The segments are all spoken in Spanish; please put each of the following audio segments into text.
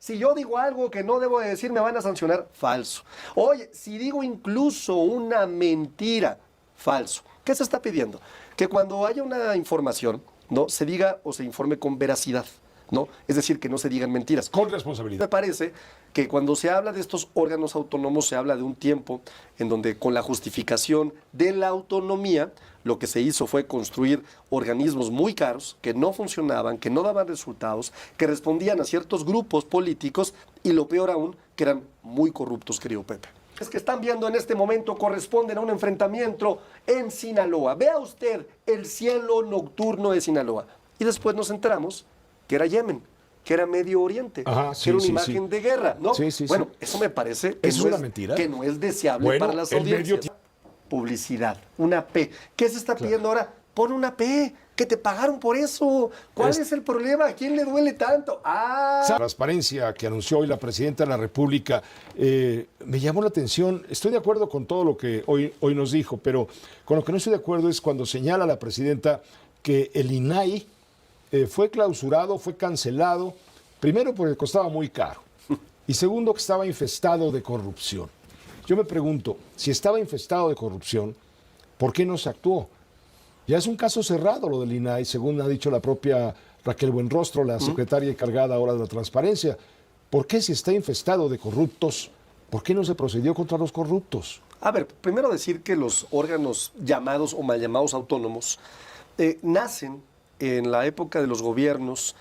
si yo digo algo que no debo de decir, me van a sancionar. Falso. Oye, si digo incluso una mentira, falso. ¿Qué se está pidiendo? Que cuando haya una información, ¿no?, se diga o se informe con veracidad, ¿no? Es decir, que no se digan mentiras. Con responsabilidad. Me parece que cuando se habla de estos órganos autónomos, se habla de un tiempo en donde con la justificación de la autonomía, lo que se hizo fue construir organismos muy caros, que no funcionaban, que no daban resultados, que respondían a ciertos grupos políticos y lo peor aún, que eran muy corruptos, querido Pepe. Es que están viendo en este momento corresponden a un enfrentamiento en Sinaloa. Vea usted el cielo nocturno de Sinaloa. Y después nos enteramos que era Yemen, que era Medio Oriente, Ajá, que era una imagen de guerra, ¿no? Bueno, eso me parece que, ¿es una mentira? Que no es deseable para las audiencias. Publicidad, una P. ¿Qué se está pidiendo ahora? Pon una P, que te pagaron por eso. ¿Cuál es el problema? ¿A quién le duele tanto? La transparencia que anunció hoy la presidenta de la República me llamó la atención. Estoy de acuerdo con todo lo que hoy nos dijo, pero con lo que no estoy de acuerdo es cuando señala la presidenta que el INAI fue clausurado, fue cancelado, primero porque costaba muy caro y segundo que estaba infestado de corrupción. Yo me pregunto, si estaba infestado de corrupción, ¿por qué no se actuó? Ya es un caso cerrado lo del INAI, según ha dicho la propia Raquel Buenrostro, la secretaria encargada ahora de la transparencia. ¿Por qué si está infestado de corruptos, por qué no se procedió contra los corruptos? A ver, primero decir que los órganos llamados o mal llamados autónomos nacen en la época de los gobiernos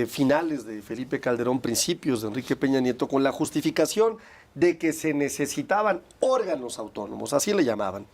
finales de Felipe Calderón, principios de Enrique Peña Nieto, con la justificación de que se necesitaban órganos autónomos, así le llamaban.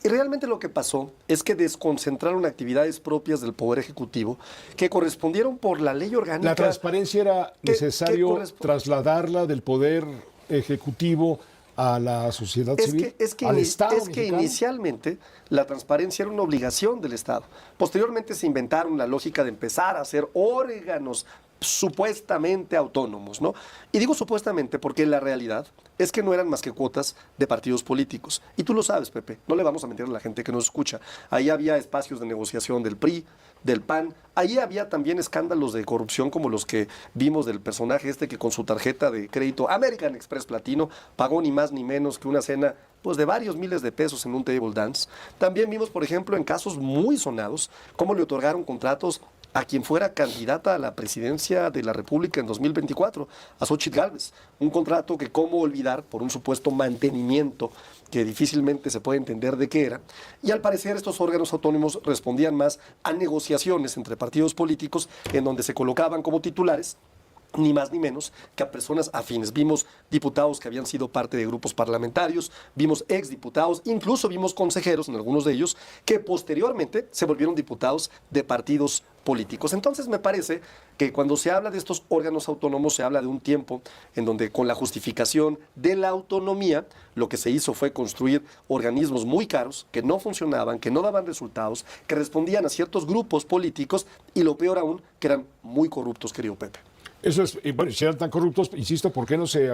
Y realmente lo que pasó es que desconcentraron actividades propias del Poder Ejecutivo que correspondieron por la ley orgánica. La transparencia era necesario trasladarla del Poder Ejecutivo a la sociedad civil, al Estado mexicano. Que inicialmente la transparencia era una obligación del Estado. Posteriormente se inventaron la lógica de empezar a hacer órganos supuestamente autónomos, ¿no? Y digo supuestamente porque la realidad es que no eran más que cuotas de partidos políticos. Y tú lo sabes, Pepe, no le vamos a mentir a la gente que nos escucha. Ahí había espacios de negociación del PRI, del PAN. Ahí había también escándalos de corrupción como los que vimos del personaje este que con su tarjeta de crédito American Express Platino pagó ni más ni menos que una cena pues de varios miles de pesos en un table dance. También vimos, por ejemplo, en casos muy sonados, cómo le otorgaron contratos a quien fuera candidata a la presidencia de la República en 2024, a Xóchitl Gálvez. Un contrato que cómo olvidar por un supuesto mantenimiento que difícilmente se puede entender de qué era. Y al parecer estos órganos autónomos respondían más a negociaciones entre partidos políticos en donde se colocaban como titulares ni más ni menos que a personas afines. Vimos diputados que habían sido parte de grupos parlamentarios, vimos exdiputados, incluso vimos consejeros en algunos de ellos que posteriormente se volvieron diputados de partidos políticos. Entonces me parece que cuando se habla de estos órganos autónomos se habla de un tiempo en donde con la justificación de la autonomía lo que se hizo fue construir organismos muy caros que no funcionaban, que no daban resultados, que respondían a ciertos grupos políticos y lo peor aún, que eran muy corruptos, querido Pepe. Eso es, bueno, si eran tan corruptos, insisto, ¿por qué no se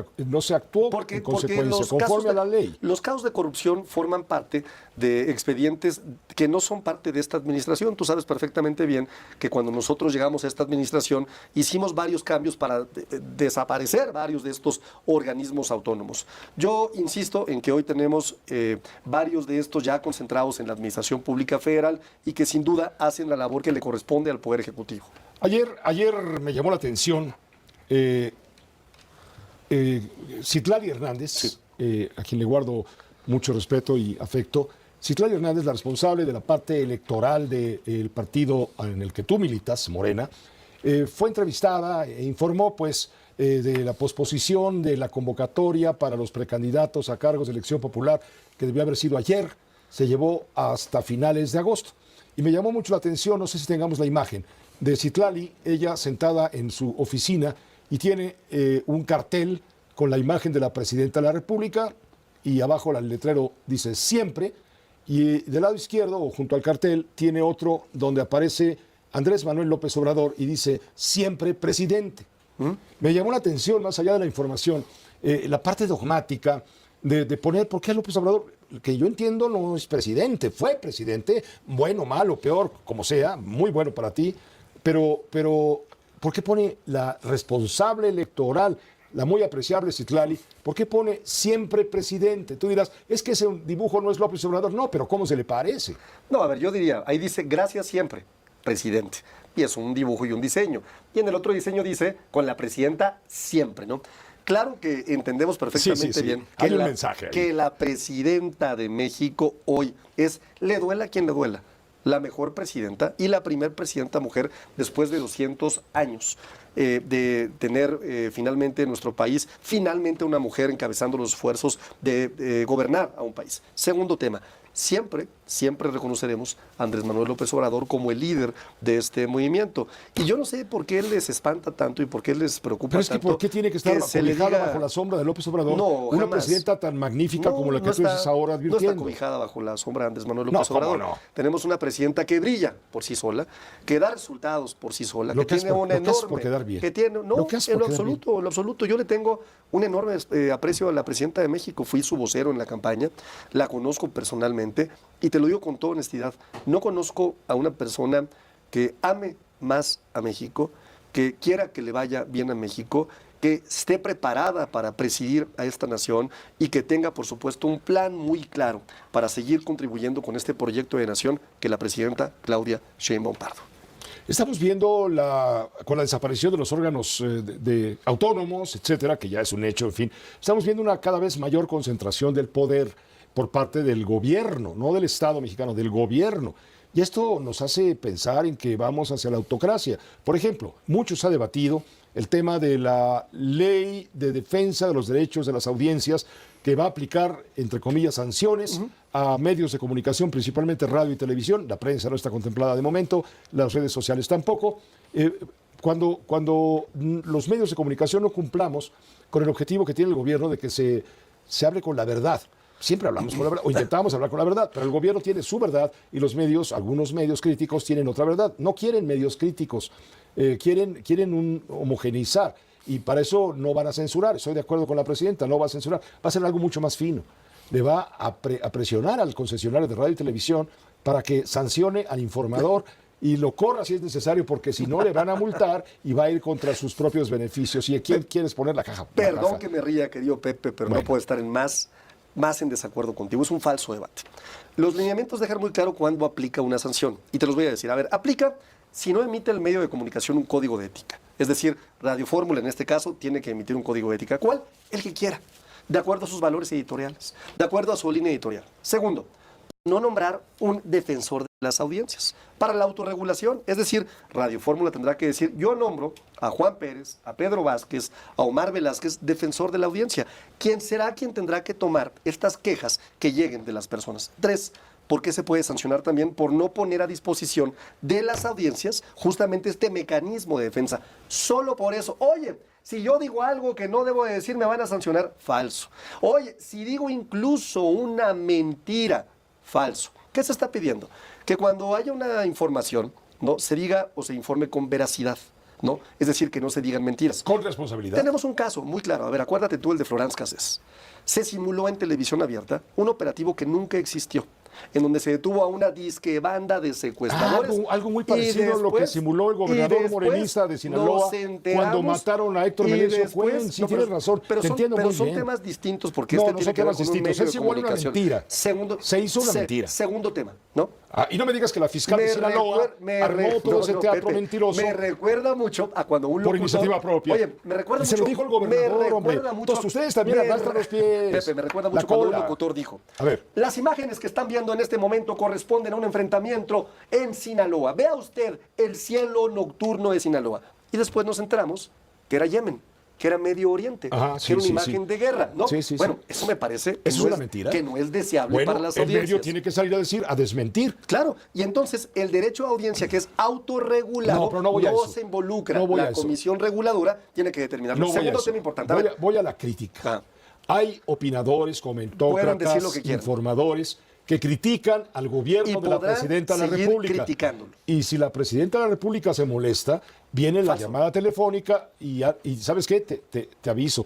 actuó en consecuencia, conforme a la ley? Los casos de corrupción forman parte de expedientes que no son parte de esta administración. Tú sabes perfectamente bien que cuando nosotros llegamos a esta administración hicimos varios cambios para desaparecer varios de estos organismos autónomos. Yo insisto en que hoy tenemos varios de estos ya concentrados en la Administración Pública Federal y que sin duda hacen la labor que le corresponde al Poder Ejecutivo. Ayer me llamó la atención Citlali Hernández, sí, a quien le guardo mucho respeto y afecto. Citlali Hernández, la responsable de la parte electoral del partido en el que tú militas, Morena, fue entrevistada e informó pues de la posposición de la convocatoria para los precandidatos a cargos de elección popular que debió haber sido ayer, se llevó hasta finales de agosto. Y me llamó mucho la atención, no sé si tengamos la imagen, de Citlali, ella sentada en su oficina y tiene un cartel con la imagen de la presidenta de la República y abajo el letrero dice siempre, y del lado izquierdo o junto al cartel tiene otro donde aparece Andrés Manuel López Obrador y dice siempre presidente. Me llamó la atención, más allá de la información, la parte dogmática de poner por qué López Obrador, que yo entiendo no es presidente, fue presidente, bueno, malo, peor, como sea, muy bueno para ti, pero ¿por qué pone la responsable electoral, la muy apreciable Citlali, por qué pone siempre presidente? Tú dirás, es que ese dibujo no es López Obrador. No, pero ¿cómo se le parece? No, a ver, yo diría, ahí dice gracias siempre, presidente. Y es un dibujo y un diseño. Y en el otro diseño dice con la presidenta siempre, ¿no? Claro que entendemos perfectamente bien que, hay un mensaje ahí. Que la presidenta de México hoy es, le duela a quien le duela, la mejor presidenta y la primer presidenta mujer después de 200 años de tener finalmente en nuestro país, finalmente una mujer encabezando los esfuerzos de gobernar a un país. Segundo tema, siempre reconoceremos a Andrés Manuel López Obrador como el líder de este movimiento. Y yo no sé por qué les espanta tanto y por qué les preocupa Pero es que tanto. ¿por qué tiene que estar cobijada bajo la sombra de López Obrador? No, una jamás. presidenta tan magnífica como la que tú estás ahora advirtiendo. No está cobijada bajo la sombra de Andrés Manuel López Obrador. No. Tenemos una presidenta que brilla por sí sola, que da resultados por sí sola, Lo que tiene una lo que hace enorme... por quedar bien. Que tiene, no, Lo que hace en por lo quedar bien. absoluto, en lo absoluto. Yo le tengo un enorme aprecio a la presidenta de México. Fui su vocero en la campaña, la conozco personalmente y te lo digo con toda honestidad. No conozco a una persona que ame más a México, que quiera que le vaya bien a México, que esté preparada para presidir a esta nación y que tenga, por supuesto, un plan muy claro para seguir contribuyendo con este proyecto de nación que la presidenta Claudia Sheinbaum Pardo. Estamos viendo con la desaparición de los órganos de autónomos, etcétera, que ya es un hecho, en fin, estamos viendo una cada vez mayor concentración del poder por parte del gobierno, no del Estado mexicano, del gobierno. Y esto nos hace pensar en que vamos hacia la autocracia. Por ejemplo, mucho se ha debatido el tema de la ley de defensa de los derechos de las audiencias que va a aplicar, entre comillas, sanciones a medios de comunicación, principalmente radio y televisión. La prensa no está contemplada de momento, las redes sociales tampoco. Cuando los medios de comunicación no cumplamos con el objetivo que tiene el gobierno de que se hable con la verdad. Siempre hablamos con la verdad, o intentamos hablar con la verdad, pero el gobierno tiene su verdad y los medios, algunos medios críticos, tienen otra verdad. No quieren medios críticos, quieren homogeneizar, y para eso no van a censurar. Estoy de acuerdo con la presidenta, no va a censurar, va a ser algo mucho más fino. Le va a presionar al concesionario de radio y televisión para que sancione al informador y lo corra si es necesario, porque si no le van a multar y va a ir contra sus propios beneficios. ¿Y a quién quieres poner la caja? Perdón que me ría, querido Pepe, pero no puedo estar más en desacuerdo contigo. Es un falso debate. Los lineamientos dejan muy claro cuándo aplica una sanción. Y te los voy a decir. A ver, aplica si no emite el medio de comunicación un código de ética. Es decir, Radio Fórmula en este caso tiene que emitir un código de ética. ¿Cuál? El que quiera. De acuerdo a sus valores editoriales. De acuerdo a su línea editorial. Segundo, no nombrar un defensor de las audiencias. Para la autorregulación, es decir, Radio Fórmula tendrá que decir, yo nombro a Juan Pérez, a Pedro Vázquez, a Omar Velázquez, defensor de la audiencia. ¿Quién será quien tendrá que tomar estas quejas que lleguen de las personas? 3, ¿por qué se puede sancionar también por no poner a disposición de las audiencias justamente este mecanismo de defensa? Solo por eso, oye, si yo digo algo que no debo de decir, me van a sancionar. Falso. Oye, si digo incluso una mentira, falso. ¿Qué se está pidiendo? Que cuando haya una información, ¿no?, se diga o se informe con veracidad, ¿no? Es decir, que no se digan mentiras. Con responsabilidad. Tenemos un caso muy claro. A ver, acuérdate tú el de Florence Cassés. Se simuló en televisión abierta un operativo que nunca existió, en donde se detuvo a una disque banda de secuestradores. Algo muy parecido a lo que simuló el gobernador morenista de Sinaloa cuando mataron a Héctor Menecio Cuen. Sí, tienes razón, pero te entiendo muy bien. Pero son temas distintos porque no, este no tiene son que ver temas con un distintos. medio Es de igual una comunicación. mentira. Segundo, se hizo una mentira. Segundo tema, ¿no? Y no me digas que la fiscal de Sinaloa armó todo ese teatro Pepe, mentiroso. Me recuerda mucho a cuando un locutor... Por iniciativa propia. Oye, me recuerda mucho... Se lo dijo el gobernador, hombre. Mucho, Entonces ustedes también arrastran los pies. Pepe, me recuerda mucho cuando un locutor dijo... A ver. Las imágenes que están viendo en este momento corresponden a un enfrentamiento en Sinaloa. Vea usted el cielo nocturno de Sinaloa. Y después nos enteramos que era Yemen, que era Medio Oriente, que era una imagen de guerra, ¿no? Bueno, eso me parece que, ¿eso es una mentira? Que no es deseable para las audiencias. El medio tiene que salir a desmentir. Claro, y entonces el derecho a audiencia, que es autorregulado, no se involucra. La comisión reguladora tiene que determinarlo. Segundo tema importante. Voy a la crítica. Hay opinadores, comentócratas, informadores que critican al gobierno de la presidenta de la República. Y si la presidenta de la República se molesta, viene la llamada telefónica y ¿sabes qué? Te aviso.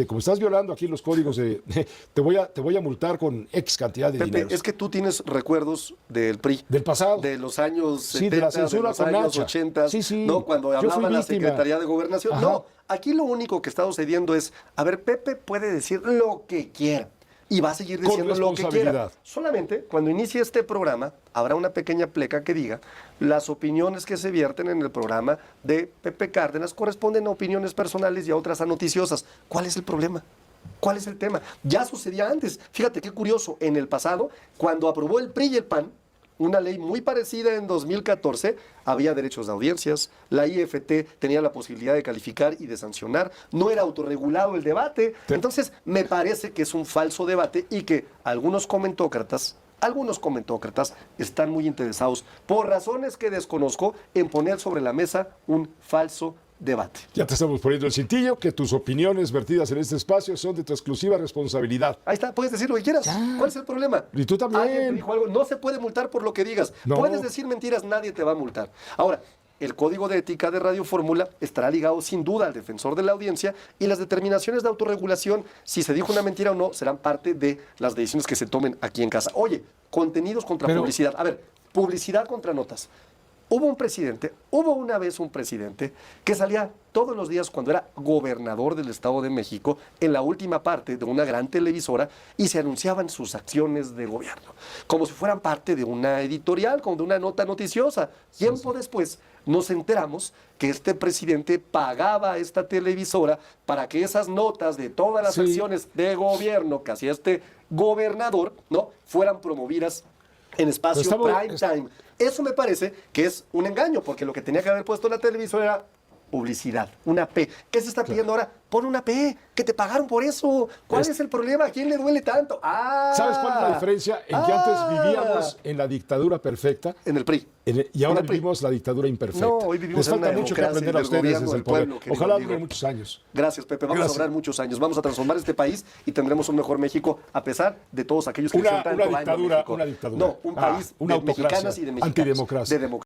como estás violando aquí los códigos te voy a multar con X cantidad de Pepe, dinero. es que tú tienes recuerdos del PRI. Del pasado. De los años Sí, 70, de la censura los con años Nacha. 80, Sí, sí. ¿no? Cuando Yo fui hablaba la víctima. Secretaría de Gobernación. Ajá. No, aquí lo único que está sucediendo es, a ver, Pepe puede decir lo que quiera. Y va a seguir Con diciendo lo que quiera. responsabilidad. Solamente cuando inicie este programa habrá una pequeña pleca que diga las opiniones que se vierten en el programa de Pepe Cárdenas corresponden a opiniones personales y a otras a noticiosas. ¿Cuál es el problema? ¿Cuál es el tema? Ya sucedía antes. Fíjate qué curioso. En el pasado, cuando aprobó el PRI y el PAN, una ley muy parecida en 2014, había derechos de audiencias, la IFT tenía la posibilidad de calificar y de sancionar, no era autorregulado el debate. Entonces, me parece que es un falso debate y que algunos comentócratas están muy interesados, por razones que desconozco, en poner sobre la mesa un falso debate. Ya te estamos poniendo el cintillo, que tus opiniones vertidas en este espacio son de tu exclusiva responsabilidad. Ahí está, puedes decir lo que quieras. ¿Cuál es el problema? Y tú también. Alguien te dijo algo, no se puede multar por lo que digas. No. Puedes decir mentiras, nadie te va a multar. Ahora, el Código de Ética de Radio Fórmula estará ligado sin duda al defensor de la audiencia y las determinaciones de autorregulación, si se dijo una mentira o no, serán parte de las decisiones que se tomen aquí en casa. Oye, contenidos contra publicidad. A ver, publicidad contra notas. Hubo una vez un presidente que salía todos los días cuando era gobernador del Estado de México en la última parte de una gran televisora y se anunciaban sus acciones de gobierno, como si fueran parte de una editorial, como de una nota noticiosa. Tiempo después nos enteramos que este presidente pagaba a esta televisora para que esas notas de todas las acciones de gobierno que hacía este gobernador, ¿no?, fueran promovidas en espacio prime time. Eso me parece que es un engaño, porque lo que tenía que haber puesto la televisora era publicidad, una P. ¿Qué se está pidiendo ahora? Pon una P, que te pagaron por eso. ¿Cuál es el problema? ¿A quién le duele tanto? ¿Sabes cuál es la diferencia? En que antes vivíamos en la dictadura perfecta. En el PRI. Y ahora vivimos la dictadura imperfecta. No, hoy vivimos Les en falta una mucho que democracia aprender a del ustedes gobierno desde el del poder. pueblo, Ojalá querido dure amigo. muchos años. Gracias, Pepe. Vamos a durar muchos años. Vamos a transformar este país y tendremos un mejor México, a pesar de todos aquellos que dicen tanto daño a México. Una dictadura. No, un país una de autocracia, mexicanas y de mexicanos. antidemocracia. De democracia.